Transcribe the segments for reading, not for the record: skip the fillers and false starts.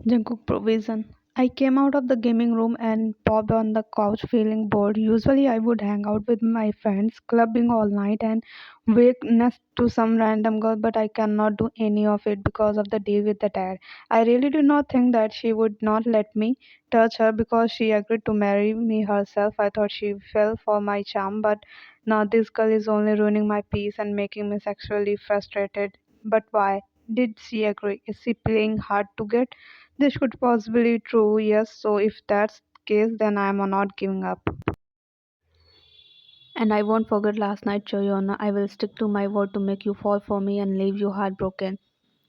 Jungkook provision. I came out of the gaming room and popped on the couch feeling bored. Usually I would hang out with my friends, clubbing all night and wake next to some random girl, but I cannot do any of it because of the deal with the dad. I really did not think that she would not let me touch her because she agreed to marry me herself. I thought she fell for my charm, but now this girl is only ruining my peace and making me sexually frustrated. But why? Did she agree? Is she playing hard to get? This could possibly true, yes. So if that's the case, then I'm not giving up. And I won't forget last night, Choyona. I will stick to my word to make you fall for me and leave you heartbroken.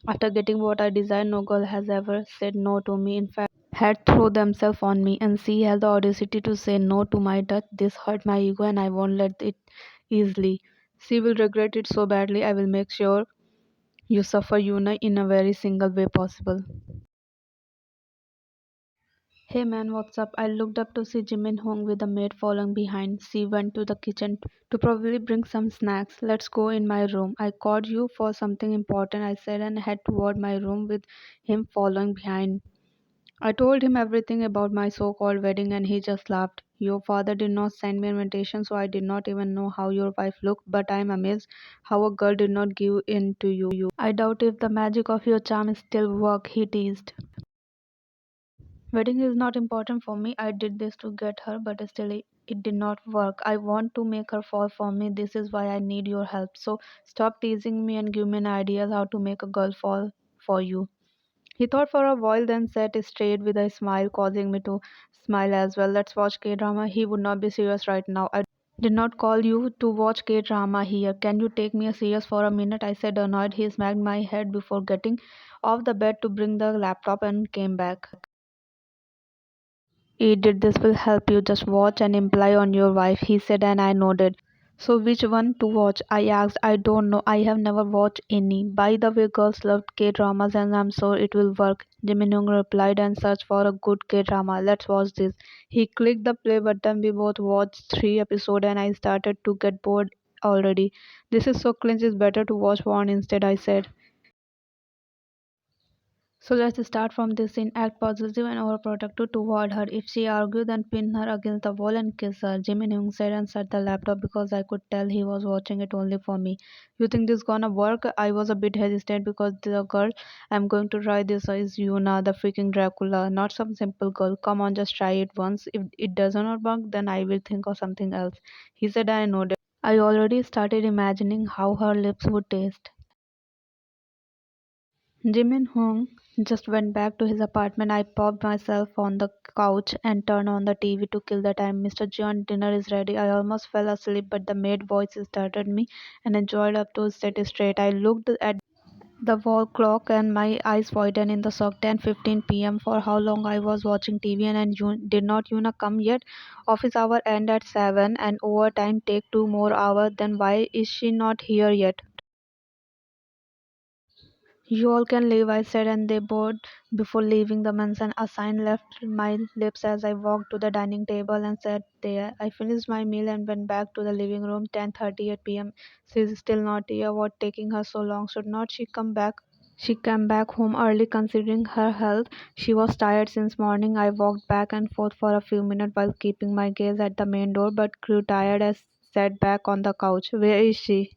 After getting what I desire, no girl has ever said no to me. In fact, had thrown themselves on me, and she has the audacity to say no to my touch. This hurt my ego, and I won't let it easily. She will regret it so badly. I will make sure you suffer, Yuna, in a very single way possible. Hey man, what's up? I looked up to see Jimin Hong with the maid following behind. She went to the kitchen to probably bring some snacks. Let's go in my room. I called you for something important, I said, and head toward my room with him following behind. I told him everything about my so called wedding, and he just laughed. Your father did not send me an invitation, so I did not even know how your wife looked, but I am amazed how a girl did not give in to you. I doubt if the magic of your charm still work, he teased. Wedding is not important for me. I did this to get her, but still it did not work. I want to make her fall for me. This is why I need your help. So stop teasing me and give me an idea how to make a girl fall for you. He thought for a while, then sat straight with a smile, causing me to smile as well. Let's watch K drama. He would not be serious right now. I did not call you to watch K drama here. Can you take me serious for a minute? I said annoyed. He smacked my head before getting off the bed to bring the laptop and came back. Edith, this will help you. Just watch and imply on your wife, he said, and I nodded. So, which one to watch? I asked. I don't know. I have never watched any. By the way, girls loved K dramas, and I'm sure it will work. Jiminung replied and searched for a good K drama. Let's watch this. He clicked the play button. We both watched 3 episodes, and I started to get bored already. This is so cringe, it's better to watch one instead, I said. So let's start from this scene. Act positive and overprotective toward her. If she argued, then pin her against the wall and kiss her. Jimmy Young said and shut the laptop because I could tell he was watching it only for me. You think this gonna work? I was a bit hesitant because the girl I'm going to try this is Yuna, the freaking Dracula, not some simple girl. Come on, just try it once. If it does not work, then I will think of something else. He said I nodded. I already started imagining how her lips would taste. Jimin Hong just went back to his apartment. I popped myself on the couch and turned on the TV to kill the time. Mr. John, dinner is ready. I almost fell asleep, but the maid voice startled me and enjoyed up to sit straight. I looked at the wall clock and my eyes widened in the shock. 10:15 p.m. For how long I was watching TV and you did not Yuna come yet? Office hour end at 7 and overtime take 2 more hours. Then why is she not here yet? You all can leave, I said, and they bowed before leaving the mansion. A sign left my lips as I walked to the dining table and sat there. I finished my meal and went back to the living room. 10:38 p.m. She's still not here. What taking her so long? Should not she come back? She came back home early considering her health. She was tired since morning. I walked back and forth for a few minutes while keeping my gaze at the main door, but grew tired as sat back on the couch. Where is she?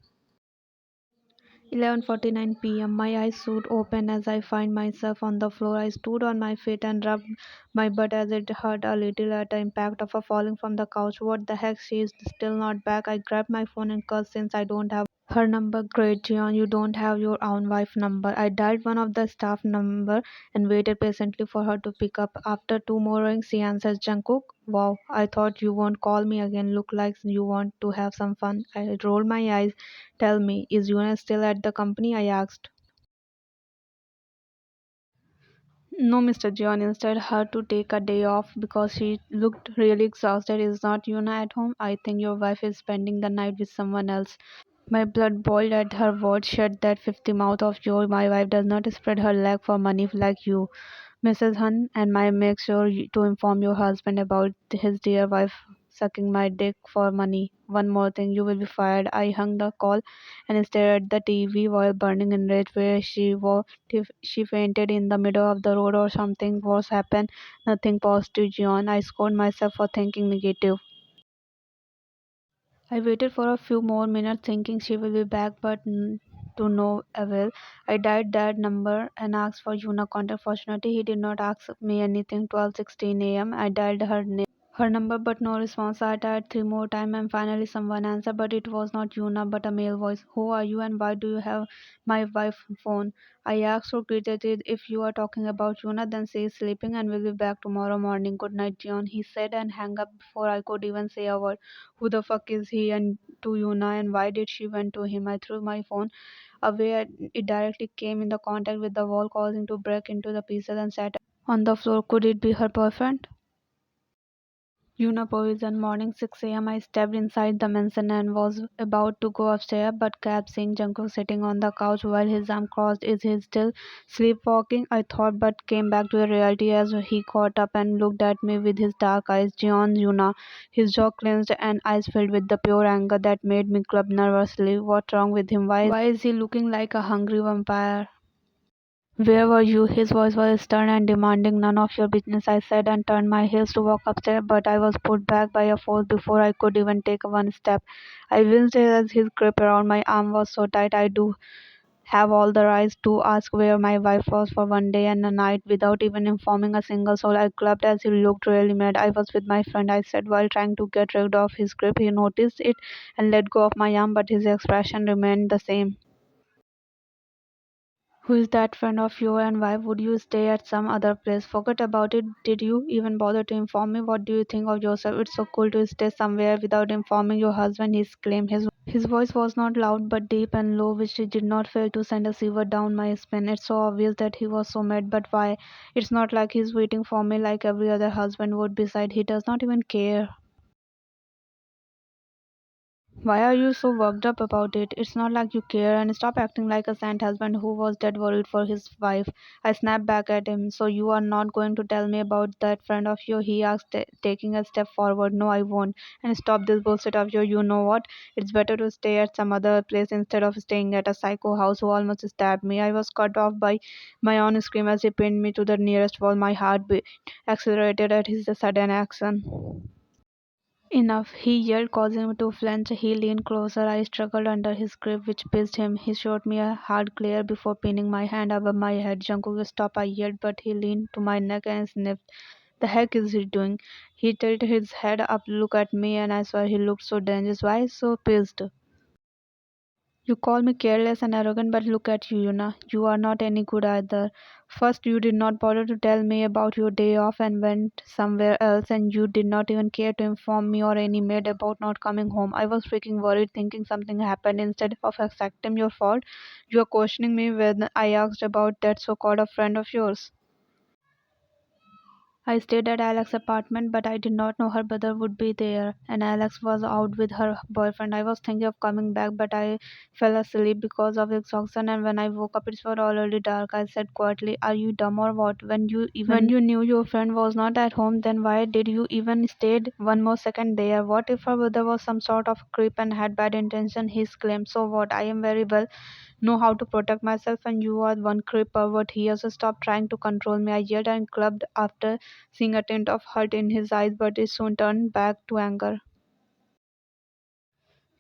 11:49 p.m. My eyes shoot open as I find myself on the floor. I stood on my feet and rubbed my butt as it hurt a little at the impact of her falling from the couch. What the heck? She is still not back. I grabbed my phone and cursed since I don't have her number. Great, Jian, you don't have your own wife number. I dialed one of the staff number and waited patiently for her to pick up. After 2 more rings, she answers, Jungkook. Wow, I thought you won't call me again. Look like you want to have some fun. I rolled my eyes. Tell me, is Yuna still at the company? I asked. No, Mr. John. Instead, her to take a day off because she looked really exhausted. Is not Yuna at home? I think your wife is spending the night with someone else. My blood boiled at her words. Shut that 50 mouth of yours. My wife does not spread her leg for money like you, Mrs. Hun, and I make sure to inform your husband about his dear wife. sucking my dick for money. One more thing, you will be fired. I hung the call and stared at the TV while burning in rage. Where she was, if she fainted in the middle of the road or something worse happened. Nothing positive, John. I scored myself for thinking negative. I waited for a few more minutes thinking she will be back, but to no avail. I dialed that number and asked for Yuna contact. Fortunately, he did not ask me anything. 12:16 a.m. I dialed her number, but no response. I tried three more times and finally someone answered, but it was not Yuna but a male voice. Who are you and why do you have my wife's phone? I asked so irritated. If you are talking about Yuna, then she is sleeping and will be back tomorrow morning. Good night, John, he said and hung up before I could even say a word. Who the fuck is he and to Yuna and why did she went to him? I threw my phone away. It directly came in the contact with the wall, causing to break into the pieces and sat on the floor. Could it be her boyfriend? Uniprovision morning 6 a.m. I stepped inside the mansion and was about to go upstairs, but kept seeing Jungkook sitting on the couch while his arm crossed. Is he still sleepwalking? I thought, but came back to the reality as he caught up and looked at me with his dark eyes. Jeon Yuna. His jaw clenched and eyes filled with the pure anger that made me club nervously. What's wrong with him? Why is he looking like a hungry vampire? Where were you? His voice was stern and demanding. None of your business, I said, and turned my heels to walk upstairs, but I was put back by a force before I could even take one step. I winced as his grip around my arm was so tight. I do have all the rights to ask where my wife was for one day and a night without even informing a single soul. I clubbed as he looked really mad. I was with my friend, I said while trying to get rid of his grip. He noticed it and let go of my arm, but his expression remained the same. Who is that friend of yours and why would you stay at some other place? Forget about it. Did you even bother to inform me? What do you think of yourself? It's so cool to stay somewhere without informing your husband, he exclaimed. His voice was not loud but deep and low, which did not fail to send a shiver down my spine. It's so obvious that he was so mad, but why? It's not like he's waiting for me like every other husband would. Beside, he does not even care. Why are you so worked up about it? It's not like you care, and stop acting like a saint husband who was dead worried for his wife. I snapped back at him. So you are not going to tell me about that friend of yours? He asked, taking a step forward. No, I won't. And stop this bullshit of yours. You know what? It's better to stay at some other place instead of staying at a psycho house who almost stabbed me. I was cut off by my own scream as he pinned me to the nearest wall. My heartbeat accelerated at his sudden action. Enough, he yelled, causing me to flinch. He leaned closer. I struggled under his grip, which pissed him. He shot me a hard glare before pinning my hand above my head. Jungkook, stop, I yelled, but he leaned to my neck and sniffed. The heck is he doing? He tilted his head up, looked at me, and I swear he looked so dangerous. Why so pissed? You call me careless and arrogant, but look at you, Yuna. You are not any good either. First, you did not bother to tell me about your day off and went somewhere else, and you did not even care to inform me or any maid about not coming home. I was freaking worried, thinking something happened. Instead of accepting your fault, you are questioning me when I asked about that so called a friend of yours. I stayed at Alex's apartment, but I did not know her brother would be there, and Alex was out with her boyfriend. I was thinking of coming back, but I fell asleep because of exhaustion, and when I woke up, it was already dark. I said quietly, are you dumb or what? When you knew your friend was not at home, then why did you even stayed one more second there? What if her brother was some sort of creep and had bad intention? He exclaimed. So what? I am very well know how to protect myself and you are one creep pervert here, so stop trying to control me. I yelled and clubbed after seeing a tint of hurt in his eyes, but it soon turned back to anger.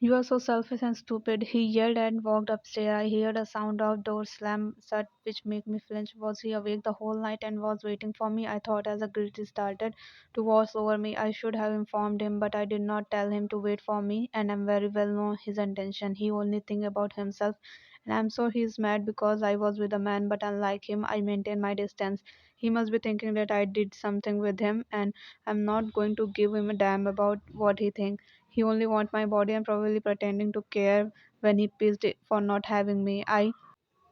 You are so selfish and stupid, he yelled and walked upstairs. I heard a sound of door slam shut which made me flinch. Was he awake the whole night and was waiting for me? I thought as the guilt started to wash over me. I should have informed him, but I did not tell him to wait for me, and I very well know his intention. He only think about himself, and I'm sure he's mad because I was with a man, but unlike him, I maintain my distance. He must be thinking that I did something with him, and I'm not going to give him a damn about what he thinks. He only wants my body and probably pretending to care when he pissed for not having me. I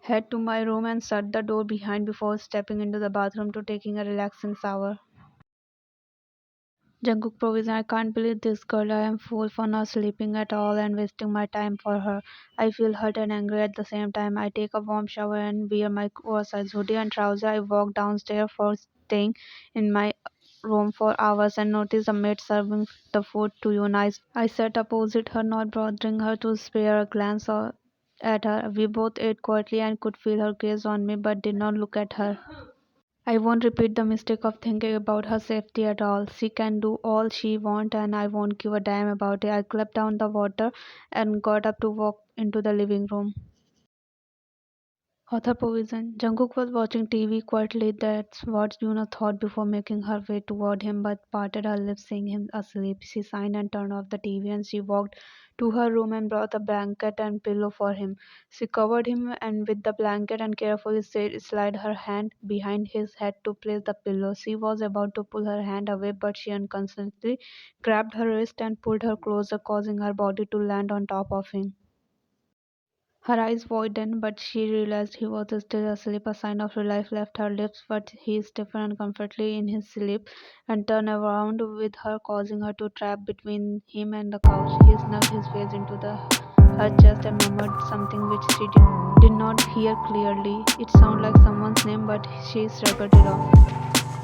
head to my room and shut the door behind before stepping into the bathroom to taking a relaxing shower. Jungkook provision. I can't believe this girl. I am fool for not sleeping at all and wasting my time for her. I feel hurt and angry at the same time. I take a warm shower and wear my oversized hoodie and trouser. I walk downstairs for staying in my room for hours and noticed the maid serving the food to you. I sat opposite her, not bothering her to spare a glance at her. We both ate quietly and could feel her gaze on me, but did not look at her. I won't repeat the mistake of thinking about her safety at all. She can do all she wants, and I won't give a damn about it. I gulped down the water and got up to walk into the living room. Author provision. Jungkook was watching TV quietly. That's what Yuna thought before making her way toward him, but parted her lips, seeing him asleep. She signed and turned off the TV, and she walked to her room and brought a blanket and pillow for him. She covered him and with the blanket and carefully slid her hand behind his head to place the pillow. She was about to pull her hand away, but she unconsciously grabbed her wrist and pulled her closer, causing her body to land on top of him. Her eyes widened, but she realized he was still asleep. A sign of relief left her lips, but he stiffened uncomfortably in his sleep and turned around with her, causing her to trap between him and the couch. He snugged his face into her chest and murmured something which she did not hear clearly. It sounded like someone's name, but she shrugged it off.